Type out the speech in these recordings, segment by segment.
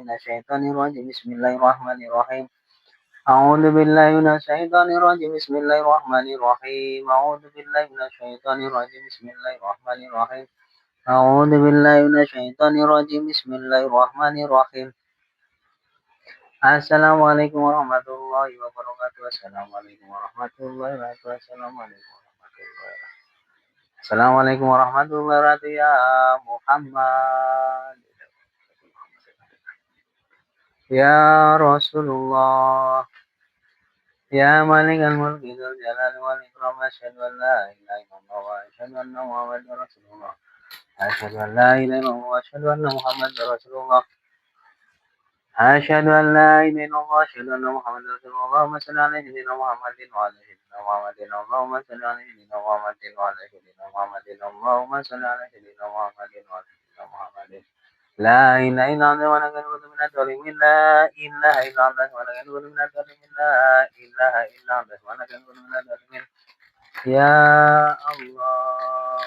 من الشيطان الرجيم بسم الله الرحمن الرحيم أعوذ بالله من الشيطان الرجيم بسم الله الرحمن الرحيم أعوذ بالله من الشيطان الرجيم بسم الله الرحمن الرحيم أعوذ بالله من الشيطان الرجيم بسم الله الرحمن الرحيم Assalamualaikum warahmatullahi wabarakatuh. Assalamualaikum warahmatullahi wabarakatuh. Assalamualaikum warahmatullahi wabarakatuh. Ya Muhammad, ya Rasulullah, ya Malikal Mulki Dzul Jalali wal Ikram. Asyhadu an la ilaha illallah wa asyhadu anna Muhammadar Rasulullah. Asyhadu an la ilaha illallah wa asyhadu anna Muhammadar Rasulullah. أشهد أن لا إله إلا الله أشهد أن محمدا رسول الله اللهم صل على سيدنا محمد وعلى سيدنا محمد اللهم صل على سيدنا محمد وعلى سيدنا محمد اللهم صل على سيدنا محمد وعلى سيدنا محمد لا إله إلا أنت وأنا كنت من الظالمين لا إله إلا أنت وأنا كنت من الظالمين لا إله إلا أنت وأنا كنت من الظالمين يا الله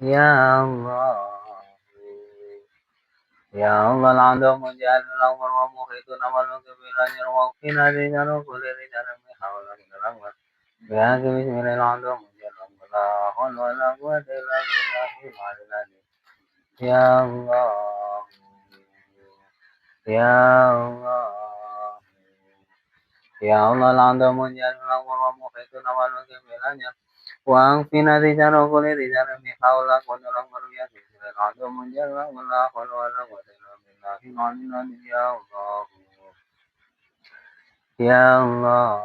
يا الله Ya Allah العظيم جعل الأمر ومحيطنا والمكبرين وقنا رجال كل رجال من حولك الأمر بهذا بسم الله العظيم جل لا حول ولا قوة إلا بالله العلي العظيم يا الله يا الله يا الله العظيم جعل الأمر ومحيطنا والمكبرين وأنفنا رجال كل رجال من حولك والأمر بهذا بسم الله العظيم جل لا حول ولا قوة إلا بالله العلي العظيم يا الله يا الله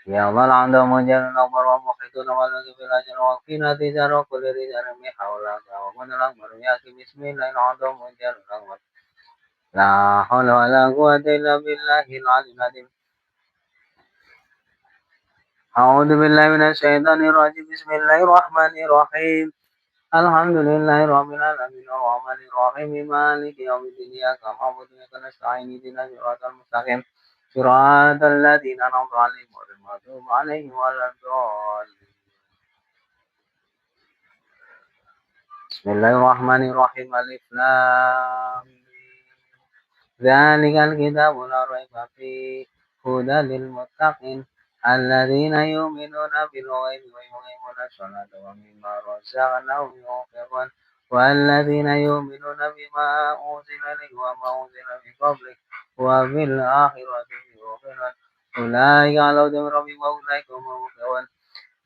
يا الله العظيم جل الأمر ومحيطنا والمكبرين وأنفنا رجال كل رجال من حولك والأمر بهذا بسم الله العظيم جل الأمر لا حول ولا قوة إلا بالله العلي العظيم أعوذ بالله من الشيطان الرجيم بسم الله الرحمن الرحيم الحمد لله رب العالمين الرحمن الرحيم مالك يوم الدين إياك نعبد وإياك نستعين اهدنا الصراط المستقيم صراط الذين أنعمت عليهم غير المغضوب عليهم ولا الضالين بسم الله الرحمن الرحيم ألف لام ميم. ذلك الكتاب لا ريب فيه هدى للمتقين الذين يؤمنون بالغيب ويقيمون الصلاة ومما رزقناهم ينفقون والذين يؤمنون بما أنزل إليك وما أنزل من قبلك وبالآخرة يوقنون أولئك على هدى من ربهم وأولئك هم المفلحون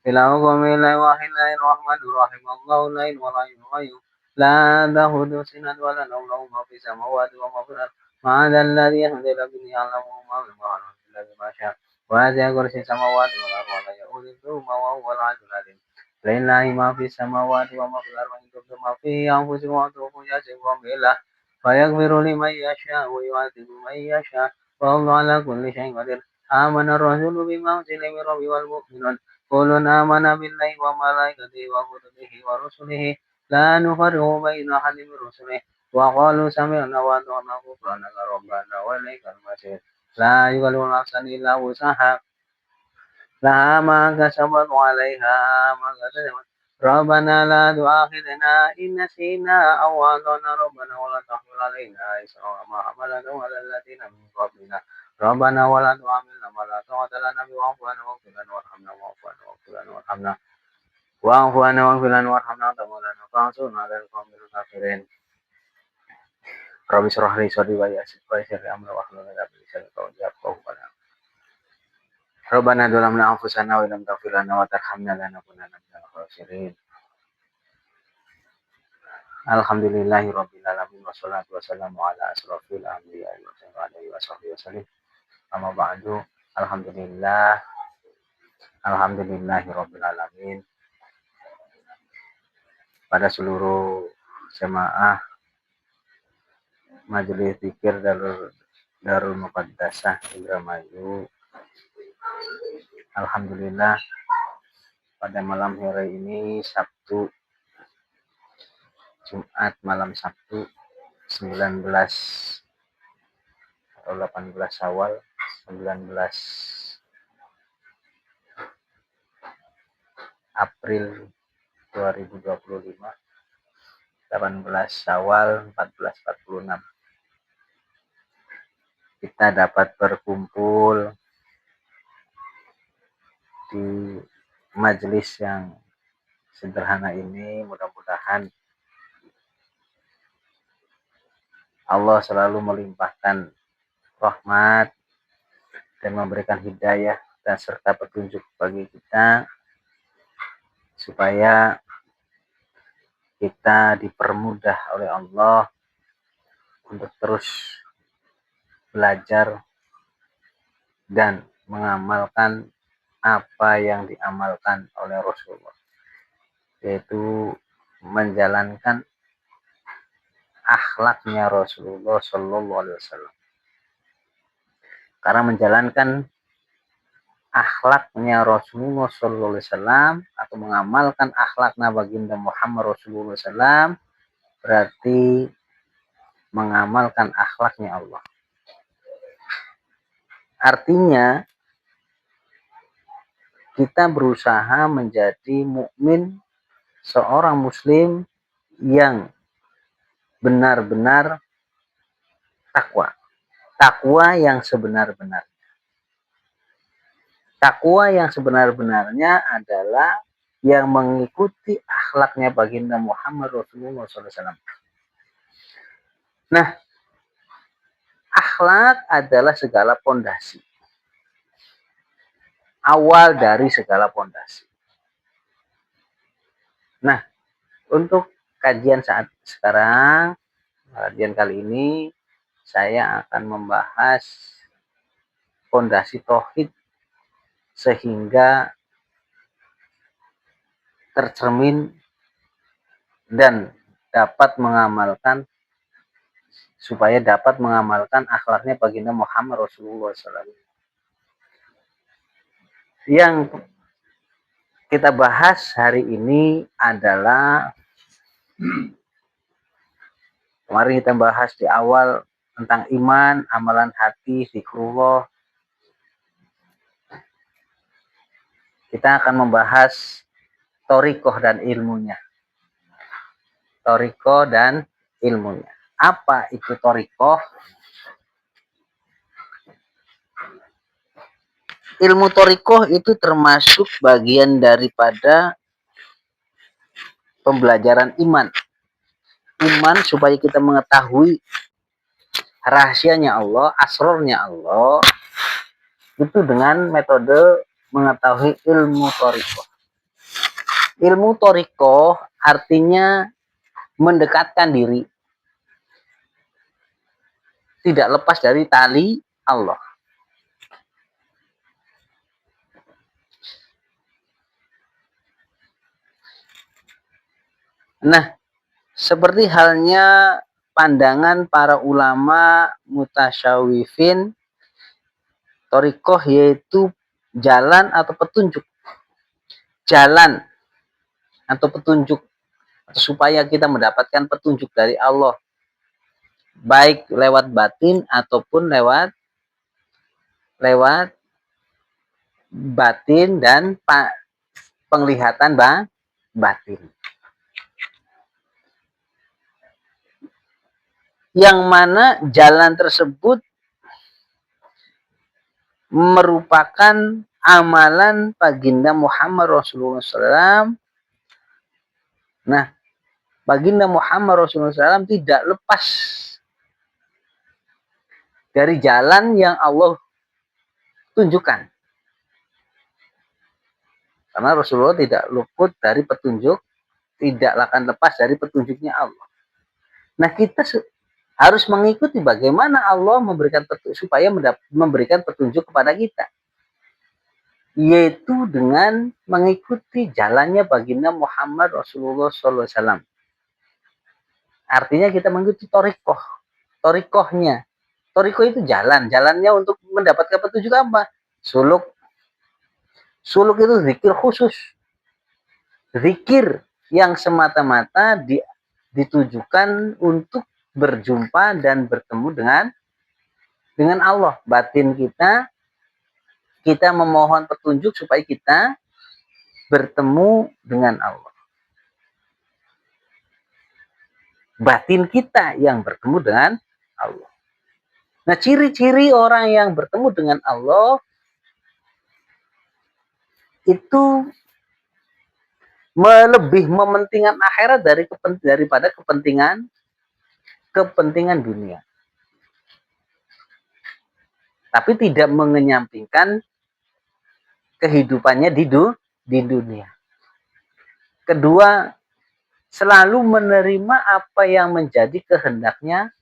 إلهكم إله واحد لا الرحمن الرحيم الله لا إله إلا القيوم لا تأخذه سنة ولا نوم له ما في السماوات وما في الأرض ما ذا الذي يهدي به يعلم ما في البحر إلا بما شاء وسع كرسي السماوات والأرض ولا يؤوده حفظهما وهو العلي العظيم لله ما في السماوات وما في الأرض وإن تبدوا ما في أنفسكم وتخفوه يحاسبكم به الله فيغفر لمن يشاء ويعذب من يشاء والله على كل شيء قدير آمن الرسول بما أنزل من ربه والمؤمنون كل آمن بالله وملائكته وكتبه ورسله لا نفرق بين أحد من رسله وقالوا سمعنا وأطعنا غفرانك ربنا وإليك المصير لا يكلف نفسا إلا وسعها لها ما كسبت وعليها ما كسبت ربنا لا تؤاخذنا إن نسينا أو أخطأنا ربنا ولا تحمل علينا إصرا ما حملته على الذين من قبلنا ربنا ولا تحملنا ما لا طاقة لنا به واعف عنا واغفر لنا وارحمنا واعف عنا واغفر لنا وارحمنا واعف عنا واغفر لنا وارحمنا أنت مولانا فانصرنا على القوم الكافرين رب اشرح لي صدري ويسر لي أمري واحلل عقدة من لساني يفقهوا قولي ربنا ظلمنا أنفسنا وإن لم تغفر لنا وترحمنا لنكونن من الخاسرين Alhamdulillahi rabbil alamin wassalatu wassalamu ala asrofil anbiya'i wa sahbihi wasallim amma ba'du alhamdulillahi rabbil alamin pada seluruh jemaah majelis zikir Darul Muqaddasah Indramayu. Alhamdulillah pada malam hari ini Jumat malam Sabtu 19 atau 18 Syawal 19 April 2025 18 Syawal 1446. Kita dapat berkumpul di majelis yang sederhana ini. Mudah-mudahan Allah selalu melimpahkan rahmat dan memberikan hidayah dan serta petunjuk bagi kita, supaya kita dipermudah oleh Allah untuk terus belajar dan mengamalkan apa yang diamalkan oleh Rasulullah, yaitu menjalankan akhlaknya Rasulullah Shallallahu Alaihi Wasallam. Karena menjalankan akhlaknya Rasulullah Shallallahu Alaihi Wasallam atau mengamalkan akhlaknya baginda Muhammad Rasulullah SAW berarti mengamalkan akhlaknya Allah. Artinya kita berusaha menjadi mukmin, seorang muslim yang benar-benar takwa. Takwa yang sebenar-benar. Takwa yang sebenar-benarnya adalah yang mengikuti akhlaknya baginda Muhammad Rasulullah SAW. Nah, akhlak adalah segala pondasi. Awal dari segala pondasi. Nah, untuk kajian kajian kali ini, saya akan membahas pondasi tauhid sehingga tercermin dan dapat mengamalkan, supaya dapat mengamalkan akhlaknya baginda Muhammad Rasulullah SAW. Yang kita bahas hari ini adalah, kemarin kita bahas di awal tentang iman, amalan hati, zikrullah. Kita akan membahas thoriqoh dan ilmunya. Thoriqoh dan ilmunya. Apa itu thoriqoh? Ilmu thoriqoh itu termasuk bagian daripada pembelajaran iman. Iman supaya kita mengetahui rahasianya Allah, asrornya Allah, itu dengan metode mengetahui ilmu thoriqoh. Ilmu thoriqoh artinya mendekatkan diri, tidak lepas dari tali Allah. Nah, seperti halnya pandangan para ulama mutasyawifin, thoriqoh yaitu jalan atau petunjuk. Jalan atau petunjuk, supaya kita mendapatkan petunjuk dari Allah, baik lewat batin ataupun lewat batin dan penglihatan batin. Yang mana jalan tersebut merupakan amalan baginda Muhammad Rasulullah SAW. Nah, baginda Muhammad Rasulullah SAW tidak lepas dari jalan yang Allah tunjukkan. Karena Rasulullah tidak luput dari petunjuk, tidak akan lepas dari petunjuknya Allah. Nah, kita harus mengikuti bagaimana Allah memberikan petunjuk, supaya memberikan petunjuk kepada kita, yaitu dengan mengikuti jalannya baginda Muhammad Rasulullah SAW. Artinya kita mengikuti thoriqohnya. Thoriqoh itu jalannya untuk mendapatkan petunjuk apa? Suluk itu zikir khusus, zikir yang semata-mata ditujukan untuk berjumpa dan bertemu dengan Allah. Batin kita memohon petunjuk supaya kita bertemu dengan Allah. batin kita yang bertemu dengan Allah. Nah, ciri-ciri orang yang bertemu dengan Allah itu lebih mementingkan akhirat daripada kepentingan dunia. Tapi tidak mengenyampingkan kehidupannya di dunia. Kedua, selalu menerima apa yang menjadi kehendaknya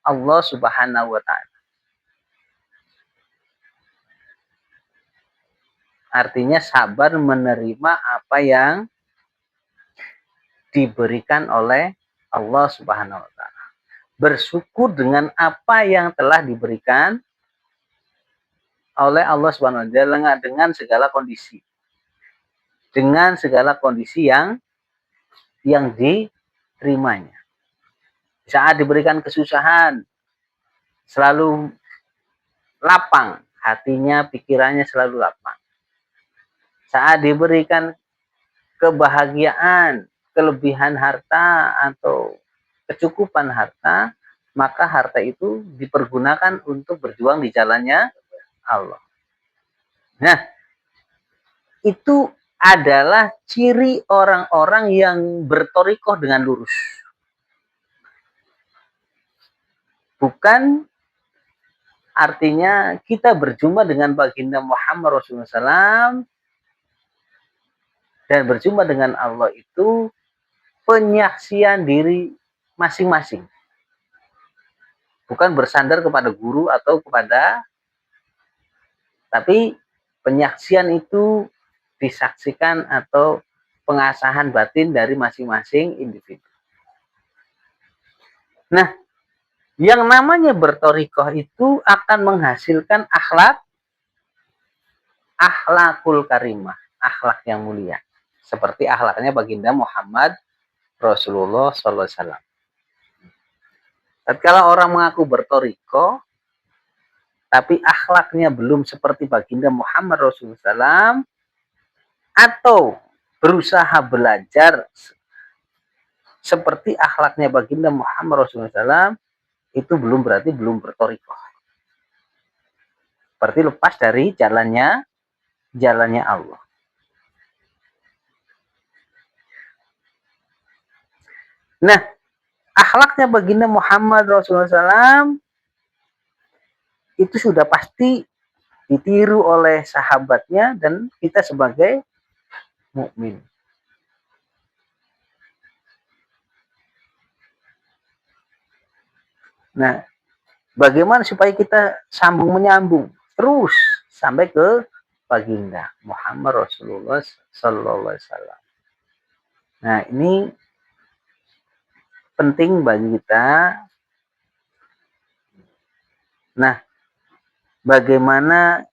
Allah Subhanahu wa taala. Artinya sabar menerima apa yang diberikan oleh Allah Subhanahu wa taala. Bersyukur dengan apa yang telah diberikan oleh Allah Subhanahu wa taala dengan segala kondisi. Dengan segala kondisi yang diterimanya. Saat diberikan kesusahan, selalu lapang, hatinya, pikirannya selalu lapang. Saat diberikan kebahagiaan, kelebihan harta atau kecukupan harta, maka harta itu dipergunakan untuk berjuang di jalannya Allah. Nah, itu adalah ciri orang-orang yang bertorikoh dengan lurus. Bukan artinya kita berjumpa dengan baginda Muhammad Rasulullah SAW dan berjumpa dengan Allah itu penyaksian diri masing-masing. Bukan bersandar kepada guru atau tapi penyaksian itu disaksikan atau pengasahan batin dari masing-masing individu. Nah, yang namanya bertorikoh itu akan menghasilkan akhlakul karimah, akhlak yang mulia. Seperti akhlaknya baginda Muhammad Rasulullah SAW. Tatkala orang mengaku bertorikoh, tapi akhlaknya belum seperti baginda Muhammad Rasulullah SAW, atau berusaha belajar seperti akhlaknya baginda Muhammad Rasulullah SAW, itu berarti belum bertorikoh. Berarti lepas dari jalannya Allah. Nah, akhlaknya baginda Muhammad Rasulullah SAW itu sudah pasti ditiru oleh sahabatnya dan kita sebagai mukmin. Nah, bagaimana supaya kita sambung menyambung terus sampai ke baginda Muhammad Rasulullah Sallallahu Alaihi Wasallam. Nah, ini penting bagi kita. Nah, bagaimana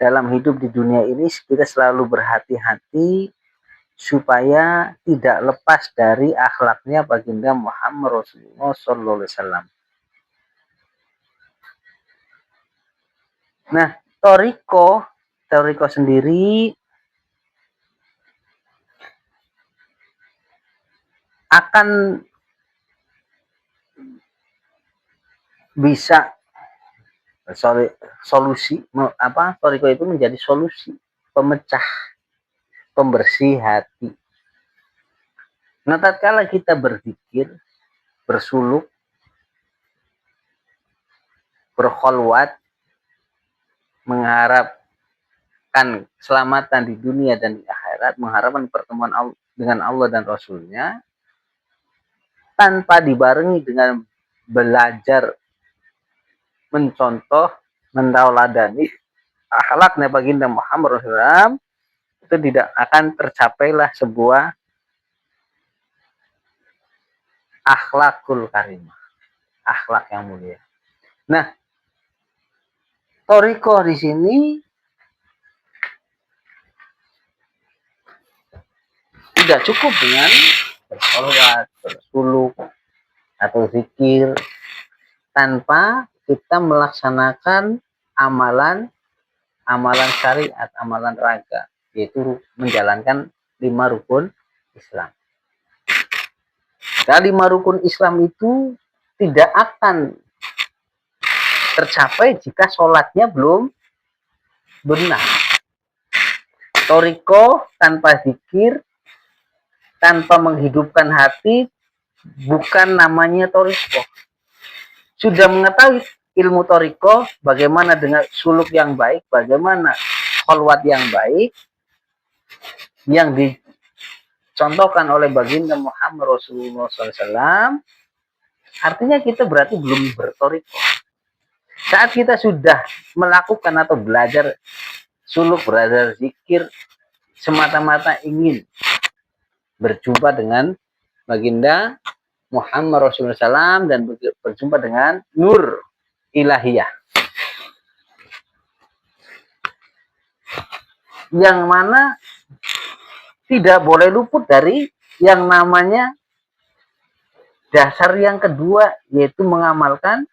dalam hidup di dunia ini kita selalu berhati-hati supaya tidak lepas dari akhlaknya baginda Muhammad Rasulullah Sallallahu Alaihi Wasallam. Nah, toriko sendiri akan bisa solusi toriko itu menjadi solusi pemecah, pembersih hati. Nah, tatkala kita berzikir, bersuluk, berkholwat, mengharapkan keselamatan di dunia dan di akhirat, mengharapkan pertemuan dengan Allah dan Rasulnya, tanpa dibarengi dengan belajar, mencontoh, mentauladani akhlaknya baginda Muhammad Rasulullah, itu tidak akan tercapailah sebuah akhlakul karimah, akhlak yang mulia. Nah, toriko di sini tidak cukup dengan bersolawat, bersuluk, atau zikir tanpa kita melaksanakan amalan syariat, amalan raga, yaitu menjalankan 5 rukun Islam. kelima rukun Islam itu tidak akan tercapai jika sholatnya belum benar. Toriko tanpa zikir, tanpa menghidupkan hati, bukan namanya toriko. Sudah mengetahui ilmu toriko, bagaimana dengan suluk yang baik, bagaimana kholwat yang baik, yang dicontohkan oleh baginda Muhammad Rasulullah SAW, artinya kita berarti belum bertoriko. Saat kita sudah melakukan atau belajar suluk, belajar zikir, semata-mata ingin berjumpa dengan baginda Muhammad Rasulullah SAW dan berjumpa dengan nur ilahiyah, yang mana tidak boleh luput dari yang namanya dasar yang kedua, yaitu mengamalkan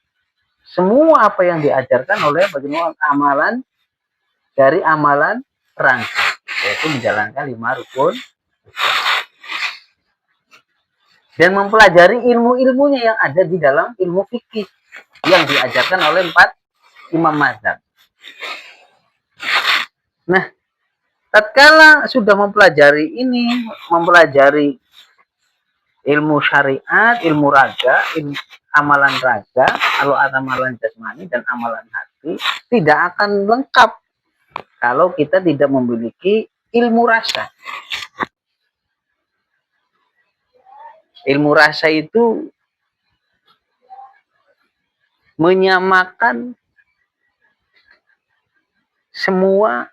semua apa yang diajarkan oleh baginda amalan dari amalan rangka, yaitu menjalankan 5 rukun dan mempelajari ilmu-ilmunya yang ada di dalam ilmu fikih yang diajarkan oleh 4 imam mazhab. Nah, tatkala sudah mempelajari ini, mempelajari ilmu syariat, ilmu raga, amalan raga, lalu amalan jasmani dan amalan hati, tidak akan lengkap kalau kita tidak memiliki ilmu rasa. Ilmu rasa itu menyamakan semua,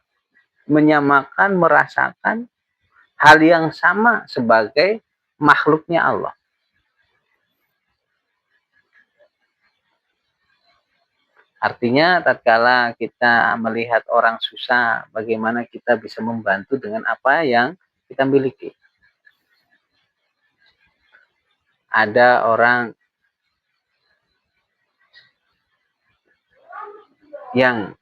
menyamakan, merasakan hal yang sama sebagai makhluknya Allah. Artinya tatkala kita melihat orang susah, bagaimana kita bisa membantu dengan apa yang kita miliki. Ada orang yang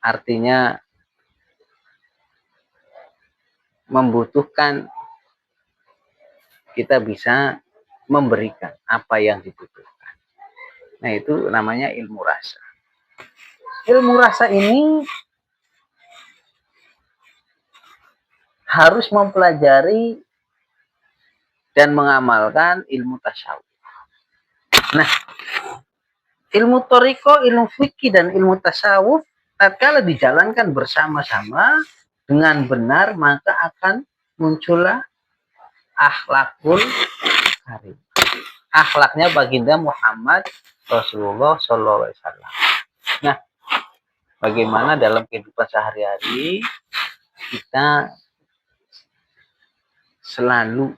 artinya membutuhkan, kita bisa memberikan apa yang dibutuhkan. Nah, itu namanya ilmu rasa. Ilmu rasa ini harus mempelajari dan mengamalkan ilmu tasawuf. Nah, ilmu toriko, ilmu fikih, dan ilmu tasawuf tatkala dijalankan bersama-sama dengan benar, maka akan muncullah akhlakul karim. Akhlaknya baginda Muhammad Rasulullah SAW. Nah, bagaimana dalam kehidupan sehari-hari kita selalu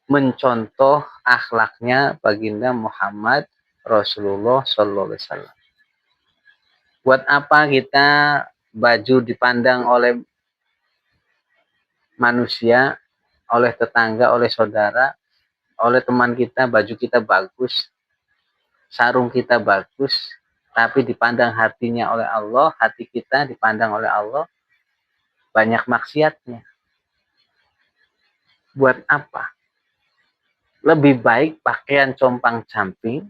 mencontoh akhlaknya baginda Muhammad Rasulullah SAW. Buat apa kita baju dipandang oleh manusia, oleh tetangga, oleh saudara, oleh teman kita, baju kita bagus, sarung kita bagus, tapi dipandang hatinya oleh Allah, hati kita dipandang oleh Allah banyak maksiatnya. Buat apa? Lebih baik pakaian compang-camping,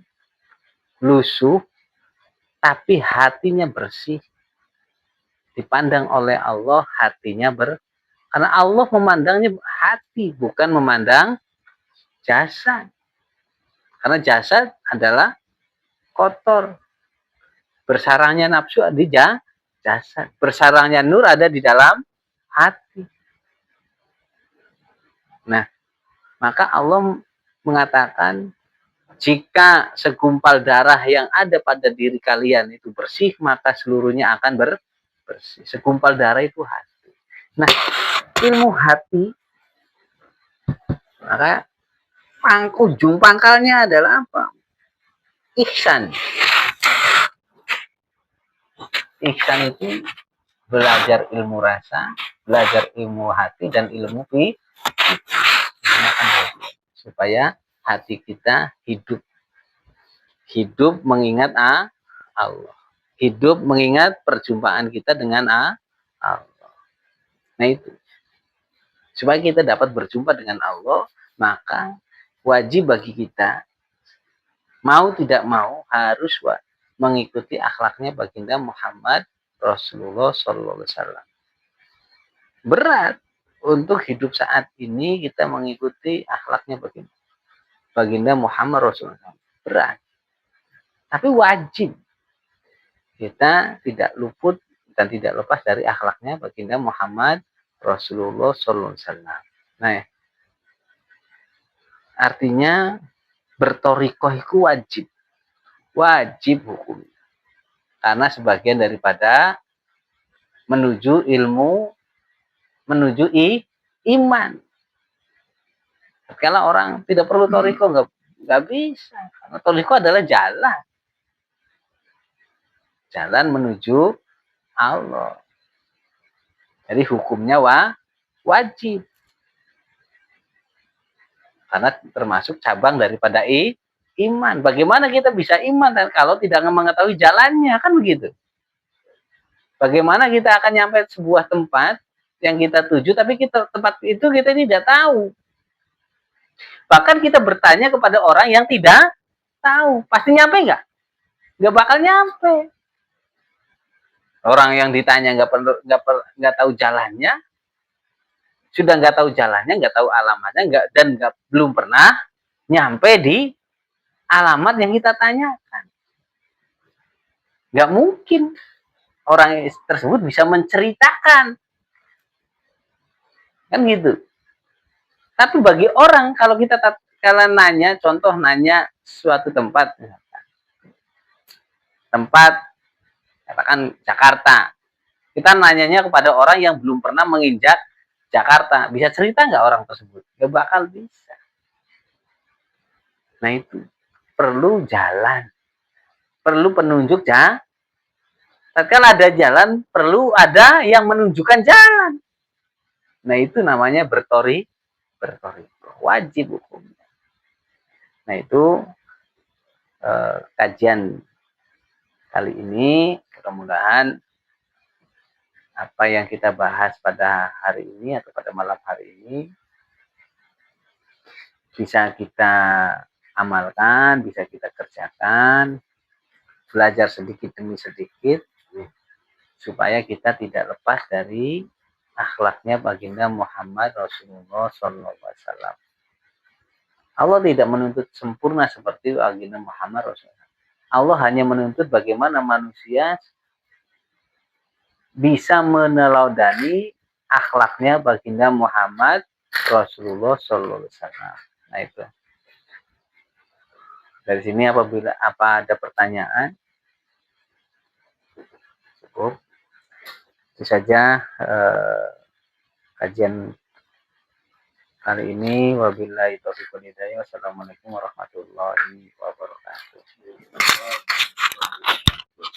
lusuh, tapi hatinya bersih, dipandang oleh Allah hatinya karena Allah memandangnya hati, bukan memandang jasad. Karena jasad adalah kotor, bersarangnya nafsu di jasad, bersarangnya nur ada di dalam hati. Nah, maka Allah mengatakan, jika segumpal darah yang ada pada diri kalian itu bersih, maka seluruhnya akan bersih. Segumpal darah itu hati. Nah, ilmu hati, maka ujung pangkalnya adalah apa? Ihsan. Ihsan itu belajar ilmu rasa, belajar ilmu hati, dan ilmu supaya hati kita hidup mengingat Allah, hidup mengingat perjumpaan kita dengan Allah. Nah, itu Supaya kita dapat berjumpa dengan Allah, maka wajib bagi kita, mau tidak mau, harus mengikuti akhlaknya baginda Muhammad Rasulullah SAW. Berat untuk hidup saat ini kita mengikuti akhlaknya baginda Muhammad Rasulullah SAW. Berat. Tapi wajib kita tidak luput dan tidak lepas dari akhlaknya baginda Muhammad Rasulullah SAW. Nah, artinya bertorikoh itu wajib. Wajib hukum. Karena sebagian daripada menuju ilmu, menuju iman. Kalau orang tidak perlu toriko, nggak bisa. Karena toriko adalah jalan. Jalan menuju Allah. Jadi hukumnya wajib. Karena termasuk cabang daripada iman. Bagaimana kita bisa iman kalau tidak mengetahui jalannya, kan begitu. Bagaimana kita akan nyampe sebuah tempat yang kita tuju, tapi tempat itu kita tidak tahu. Bahkan kita bertanya kepada orang yang tidak tahu, pasti nyampe nggak? Nggak bakal nyampe. Orang yang ditanya nggak tahu jalannya, sudah nggak tahu jalannya, nggak tahu alamatnya, dan belum pernah nyampe di alamat yang kita tanyakan. Nggak mungkin orang tersebut bisa menceritakan, kan gitu. Tapi bagi orang, kalau kita nanya, contoh nanya suatu tempat, katakan Jakarta, kita nanyanya kepada orang yang belum pernah menginjak Jakarta, bisa cerita nggak orang tersebut? Nggak bakal bisa. Nah itu perlu jalan, perlu penunjuk jalan. Tatkala ada jalan, perlu ada yang menunjukkan jalan. Nah itu namanya bertori, wajib hukumnya. Nah itu kajian kali ini, mudah-mudahan apa yang kita bahas pada hari ini atau pada malam hari ini bisa kita amalkan, bisa kita kerjakan, belajar sedikit demi sedikit, supaya kita tidak lepas dari akhlaknya baginda Muhammad Rasulullah SAW. Allah tidak menuntut sempurna seperti baginda Muhammad Rasulullah. Allah hanya menuntut bagaimana manusia bisa meneladani akhlaknya baginda Muhammad Rasulullah SAW. Nah itu. Dari sini apabila ada pertanyaan, cukup. Itu saja kajian kali ini. Wabillahi taufiq wal hidayah. Wassalamualaikum warahmatullahi wabarakatuh.